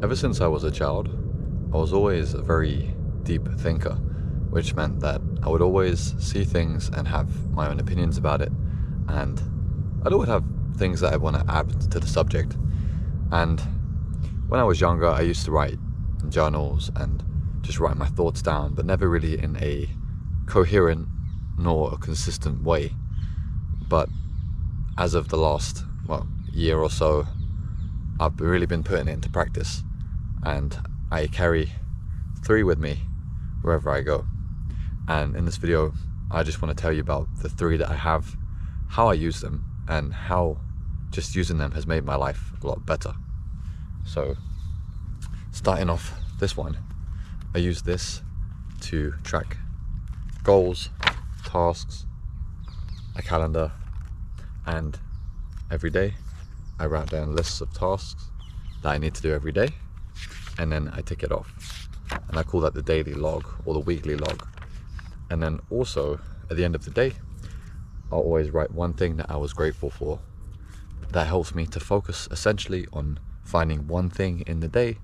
Ever since I was a child, I was always a very deep thinker, which meant that I would always see things and have my own opinions about it, and I'd always have things that I want to add to the subject. And when I was younger, I used to write in journals and just write my thoughts down, but never really in a coherent nor a consistent way. But as of the last, year or so, I've really been putting it into practice, and I carry 3 with me wherever I go. And in this video, I just want to tell you about the 3 that I have, how I use them, and how just using them has made my life a lot better. So starting off this one, I use this to track goals, tasks, a calendar, and every day I write down lists of tasks that I need to do every day, and then I tick it off, and I call that the daily log or the weekly log. And then also at the end of the day, I'll always write one thing that I was grateful for. That helps me to focus essentially on finding one thing in the day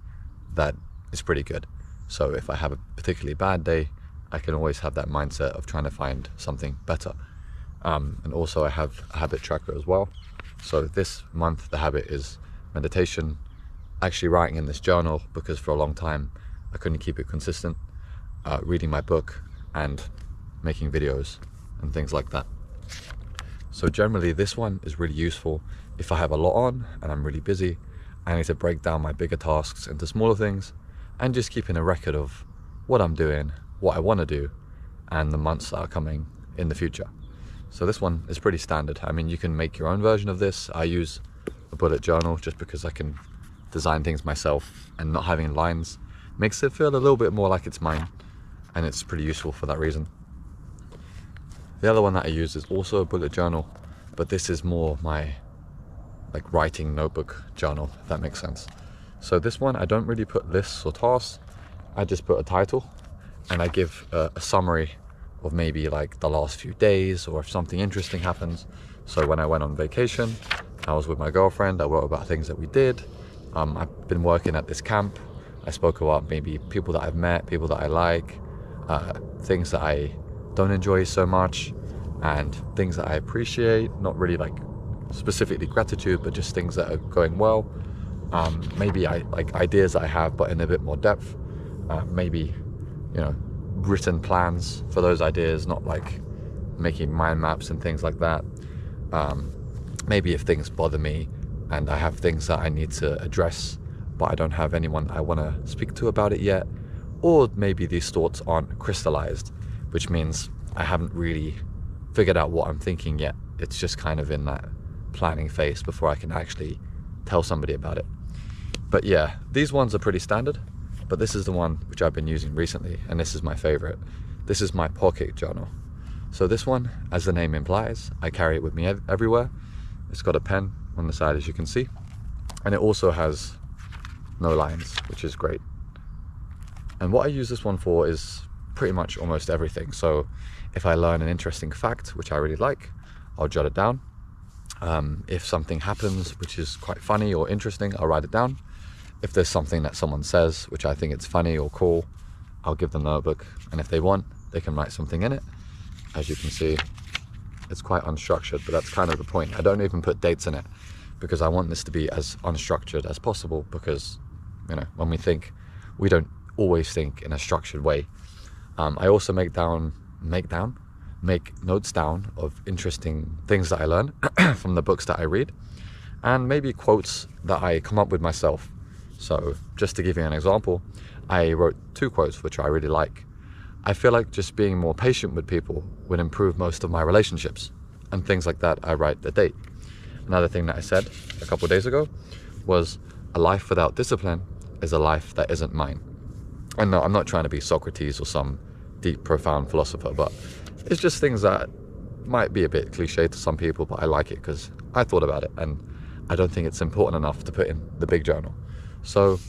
that is pretty good. So if I have a particularly bad day, I can always have that mindset of trying to find something better. And also I have a habit tracker as well. So this month the habit is meditation, actually writing in this journal, because for a long time I couldn't keep it consistent, reading my book and making videos and things like that. So generally this one is really useful if I have a lot on and I'm really busy. I need to break down my bigger tasks into smaller things, and just keeping a record of what I'm doing, what I want to do, and the months that are coming in the future. So this one is pretty standard. I mean, you can make your own version of this. I use a bullet journal just because I can design things myself, and not having lines makes it feel a little bit more like it's mine, and it's pretty useful for that reason. The other one that I use is also a bullet journal, but this is more my writing notebook journal, if that makes sense. So this one, I don't really put lists or tasks. I just put a title, and I give a summary of maybe like the last few days, or if something interesting happens. So when I went on vacation, I was with my girlfriend, I wrote about things that we did. I've been working at this camp. I spoke about maybe people that I've met, people that I like, things that I don't enjoy so much, and things that I appreciate, not really like specifically gratitude, but just things that are going well. Maybe I like ideas that I have, but in a bit more depth. Maybe, written plans for those ideas, not like making mind maps and things like that. Maybe if things bother me and I have things that I need to address, but I don't have anyone I want to speak to about it yet, or maybe these thoughts aren't crystallized, which means I haven't really figured out what I'm thinking yet. It's just kind of in that planning phase before I can actually tell somebody about it. But yeah, these ones are pretty standard, but this is the one which I've been using recently, and this is my favorite. This is my pocket journal. So this one, as the name implies, I carry it with me everywhere. It's got a pen on the side, as you can see, and it also has no lines, which is great. And what I use this one for is pretty much almost everything. So if I learn an interesting fact, which I really like, I'll jot it down. If something happens which is quite funny or interesting, I'll write it down. If there's something that someone says which I think it's funny or cool, I'll give them the notebook, and if they want, they can write something in it. As you can see, it's quite unstructured, but that's kind of the point. I don't even put dates in it, because I want this to be as unstructured as possible, because when we think, we don't always think in a structured way. I also make notes down of interesting things that I learn from the books that I read, and maybe quotes that I come up with myself. So just to give you an example, I wrote 2 quotes which I really like. I feel like just being more patient with people would improve most of my relationships, and things like that. I write the date. Another thing that I said a couple of days ago was, a life without discipline is a life that isn't mine. And no, I'm not trying to be Socrates or some deep, profound philosopher, but it's just things that might be a bit cliche to some people, but I like it because I thought about it, and I don't think it's important enough to put in the big journal. So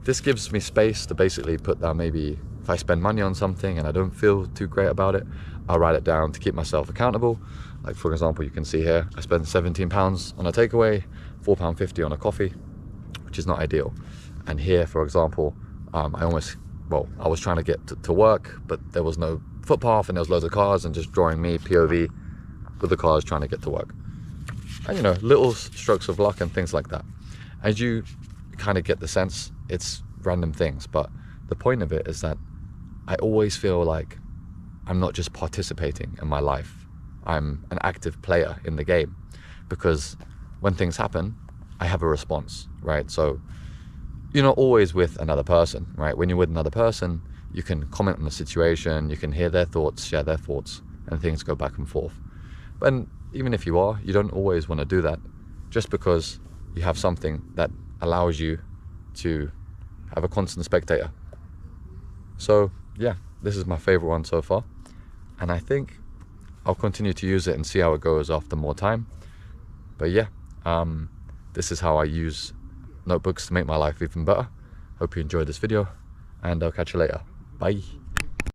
this gives me space to basically put down, maybe if I spend money on something and I don't feel too great about it, I'll write it down to keep myself accountable. Like for example, you can see here, I spent £17 on a takeaway, £4.50 on a coffee, which is not ideal. And here, for example, I was trying to get to work, but there was no footpath and there was loads of cars, and just drawing me POV with the cars trying to get to work. And you know, little strokes of luck and things like that. As you kind of get the sense, it's random things, but the point of it is that I always feel like I'm not just participating in my life, I'm an active player in the game, because when things happen, I have a response, right? So you're not always with another person, right? When you're with another person, you can comment on the situation, you can hear their thoughts, share their thoughts, and things go back and forth. But even if you are, you don't always want to do that, just because you have something that allows you to have a constant spectator. So yeah, this is my favorite one so far, and I think I'll continue to use it and see how it goes after more time. But yeah, this is how I use notebooks to make my life even better. Hope you enjoyed this video, and I'll catch you later. Bye.